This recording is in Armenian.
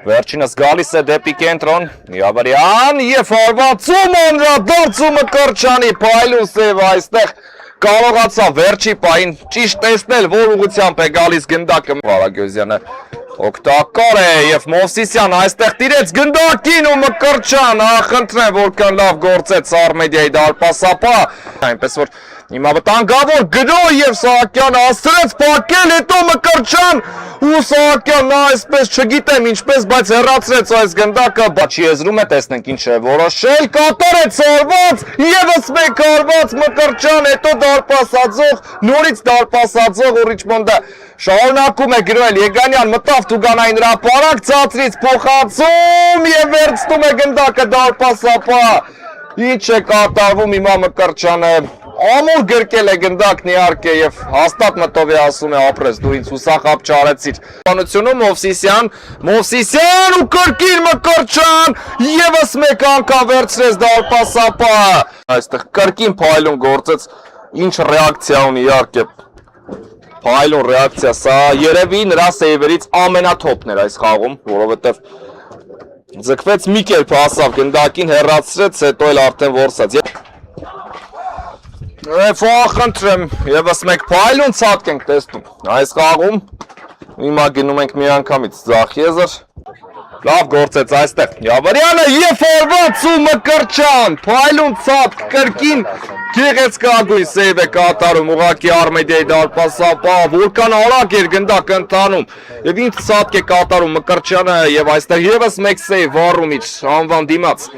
Վերջինս գալիս է դեպի կենտրոն, Միաբարյան և հարվածում անդրադարձումը Կրչյանի, փայլուն սև այստեղ կարողացավ վերջի պահին ճիշտ տեսնել, որ ուղղությամբ է գալիս գնդակը Ղարագյոզյանը օգտակար է և Մովսիսյան այստեղ տիրեց գնդակին ու Մկրտչյան, խնդրեմ որքան լավ գործեց Արմեդիայի դարպասապա, այնպես որ հիմա վտանգավոր գնո և Սահակյանը ասրեց փակել, հետո Մկրտչյան ու Սահակյանն այսպես չգիտեմ ինչպես, բայց հեռացրեց այս գնդակը, բայց եզրում է, տեսնենք ինչ է որոշել, կատարեց արված, ևս մեկ արված Մկրտչյան, հետո դարպասածող, նորից դարպասածող ու Ռիչմոնդը շարունակում է գրել, Եգանյան մտավ Տուգանային հրապարակ, ծածրից փոխածում և վերցնում է գնդակը դարպասապա, ինչ է կատարվում հիմա Մկրտչյանը, ամուր գրկել է գնդակն իհարկե և հաստատ մտով է ասում է ապրես դու ինձ հուսախապ չարեցիր Պանությունում Մովսիսյան ու կրկին Մկրտչյան ևս մեկ անգամ վերցրեց դարպասապա այստեղ կրկին փայլուն գործեց ինչ ռեակցիա ունի իհարկե փայլուն ռեակցիա սա երևի նրա սեյվերից ամենաթոփն էր այս խաղում որովհետև ձգվեց մի կերպ հասավ գնդակին հեռացրեց հետո էլ արդեն որսած խնդրեմ, ևս մեկ փայլուն ցածկ ենք տեսնում այս խաղում, հիմա գնում ենք մի անգամից ձախ եզր, լավ գործեց այստեղ, Յավարյանը և հարված ու Մկրտչյան, փայլուն ցածկ կրկին գեղեցկագույն սեյվ է կատարում, ուղղակի Արմեդիայի դարպասապա, որքան արագ էր գնդակը ընթանում, և ինչ ցածկ է կատարում Մկրտչյանը և այստեղ ևս մեկ սեյվ վառում իր անվան դիմաց